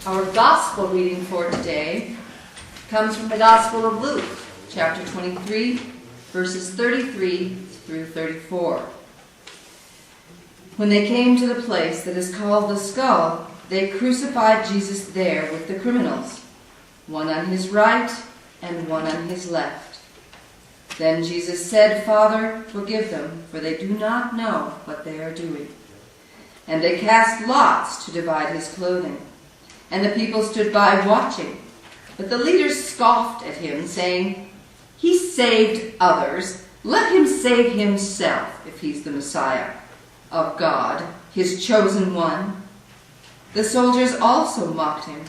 Our gospel reading for today comes from the Gospel of Luke, chapter 23, verses 33 through 34. When they came to the place that is called the Skull, they crucified Jesus there with the criminals, one on his right and one on his left. Then Jesus said, "Father, forgive them, for they do not know what they are doing." And they cast lots to divide his clothing. And the people stood by watching. But the leaders scoffed at him, saying, "He saved others. Let him save himself, if he's the Messiah of God, his chosen one." The soldiers also mocked him,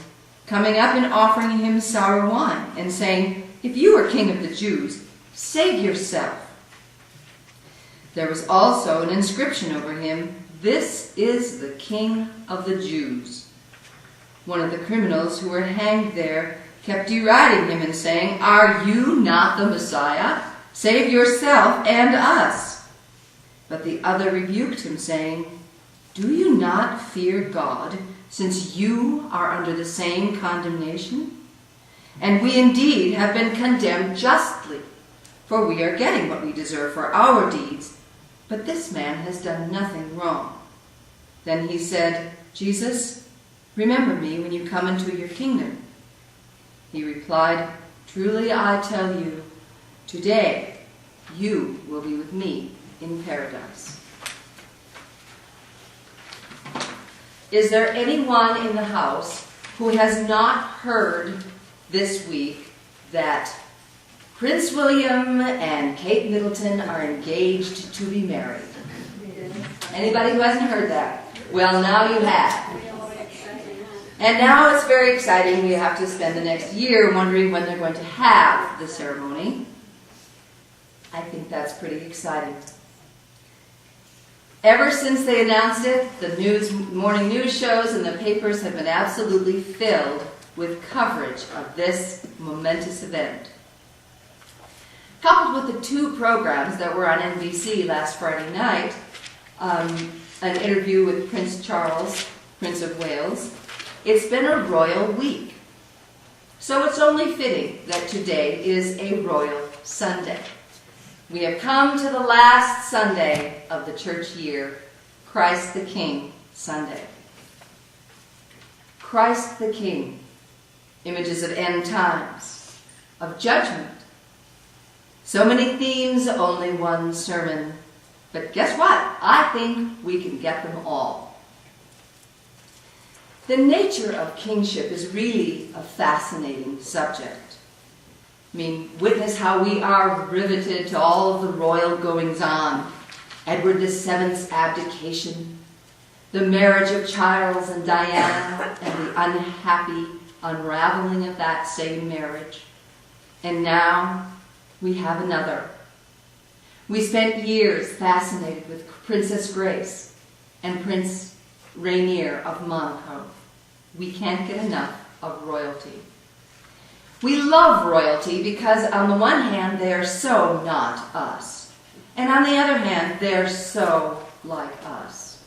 coming up and offering him sour wine, and saying, "If you are king of the Jews, save yourself." There was also an inscription over him, "This is the King of the Jews." One of the criminals who were hanged there kept deriding him and saying, "Are you not the Messiah? Save yourself and us." But the other rebuked him, saying, "Do you not fear God, since you are under the same condemnation? And we indeed have been condemned justly, for we are getting what we deserve for our deeds, but this man has done nothing wrong." Then he said, "Jesus, remember me when you come into your kingdom." He replied, "Truly I tell you, today you will be with me in paradise." Is there anyone in the house who has not heard this week that Prince William and Kate Middleton are engaged to be married? Anybody who hasn't heard that? Well, now you have. And now it's very exciting. We have to spend the next year wondering when they're going to have the ceremony. I think that's pretty exciting. Ever since they announced it, the morning news shows and the papers have been absolutely filled with coverage of this momentous event. Coupled with the two programs that were on NBC last Friday night, an interview with Prince Charles, Prince of Wales, it's been a royal week. So it's only fitting that today is a royal Sunday. We have come to the last Sunday of the church year, Christ the King Sunday. Christ the King, images of end times, of judgment. So many themes, only one sermon. But guess what? I think we can get them all. The nature of kingship is really a fascinating subject. I mean, witness how we are riveted to all of the royal goings-on. Edward VII's abdication, the marriage of Charles and Diana, and the unhappy unraveling of that same marriage. And now we have another. We spent years fascinated with Princess Grace and Prince Rainier of Monaco. We can't get enough of royalty. We love royalty because on the one hand, they are so not us. And on the other hand, they're so like us.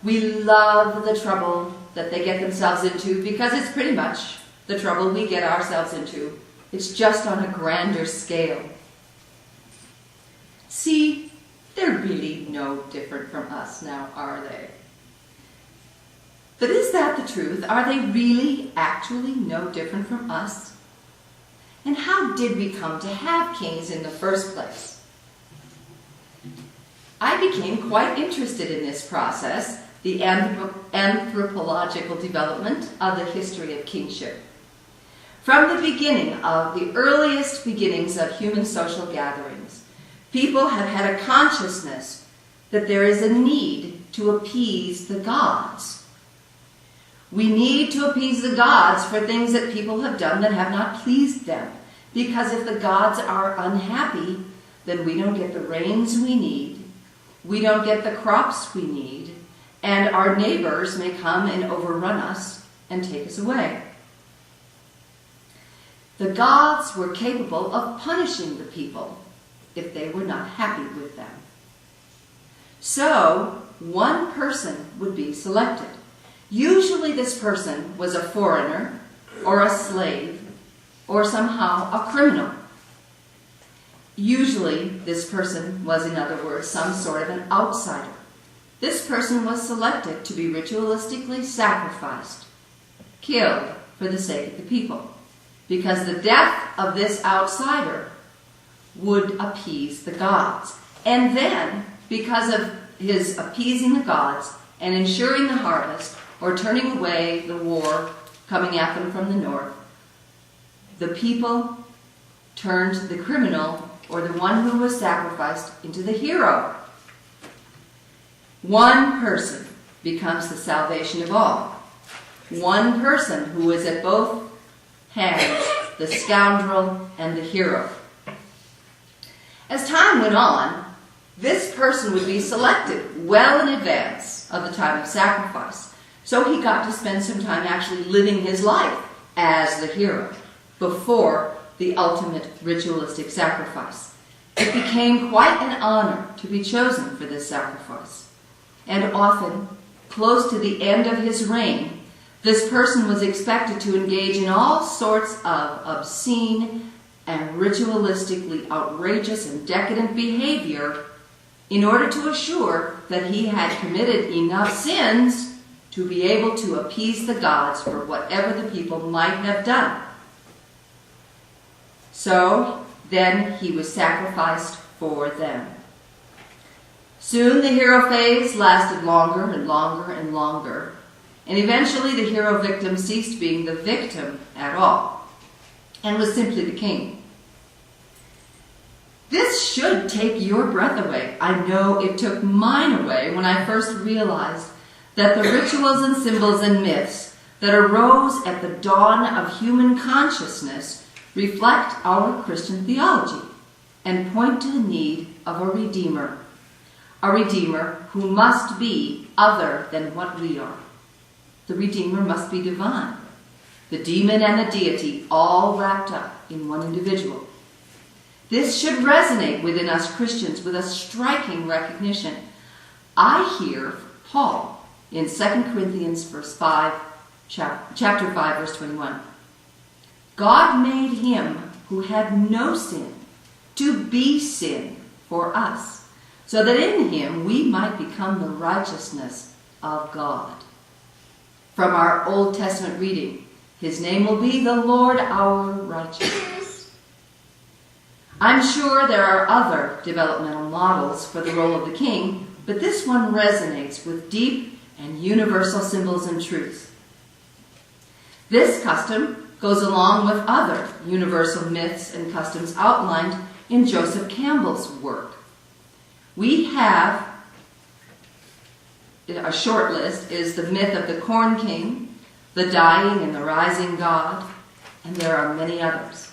We love the trouble that they get themselves into because it's pretty much the trouble we get ourselves into. It's just on a grander scale. See, they're really no different from us now, are they? But is that the truth? Are they really, actually no different from us? And how did we come to have kings in the first place? I became quite interested in this process, the anthropological development of the history of kingship. From the beginning of the earliest beginnings of human social gatherings, people have had a consciousness that there is a need to appease the gods. We need to appease the gods for things that people have done that have not pleased them. Because if the gods are unhappy, then we don't get the rains we need, we don't get the crops we need, and our neighbors may come and overrun us and take us away. The gods were capable of punishing the people if they were not happy with them. So, one person would be selected. Usually this person was a foreigner or a slave or somehow a criminal. Usually this person was, in other words, some sort of an outsider. This person was selected to be ritualistically sacrificed, killed for the sake of the people, because the death of this outsider would appease the gods. And then, because of his appeasing the gods and ensuring the harvest, or turning away the war coming at them from the north, the people turned the criminal, or the one who was sacrificed, into the hero. One person becomes the salvation of all. One person who is at both hands, the scoundrel and the hero. As time went on, this person would be selected well in advance of the time of sacrifice. So he got to spend some time actually living his life as the hero before the ultimate ritualistic sacrifice. It became quite an honor to be chosen for this sacrifice. And often, close to the end of his reign, this person was expected to engage in all sorts of obscene and ritualistically outrageous and decadent behavior in order to assure that he had committed enough sins to be able to appease the gods for whatever the people might have done. So then he was sacrificed for them. Soon the hero phase lasted longer and longer and longer, and eventually the hero victim ceased being the victim at all and was simply the king. This should take your breath away. I know it took mine away when I first realized that the rituals and symbols and myths that arose at the dawn of human consciousness reflect our Christian theology and point to the need of a redeemer who must be other than what we are. The redeemer must be divine, the demon and the deity all wrapped up in one individual. This should resonate within us Christians with a striking recognition. I hear Paul in 2 Corinthians chapter 5, verse 21. God made him who had no sin to be sin for us, so that in him we might become the righteousness of God. From our Old Testament reading, his name will be the Lord our righteousness. I'm sure there are other developmental models for the role of the king, but this one resonates with deep and universal symbols and truths. This custom goes along with other universal myths and customs outlined in Joseph Campbell's work. We have a short list is the myth of the Corn King, the dying and the rising God, and there are many others.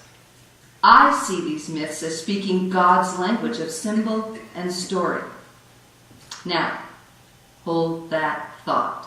I see these myths as speaking God's language of symbol and story. Now, hold that thought.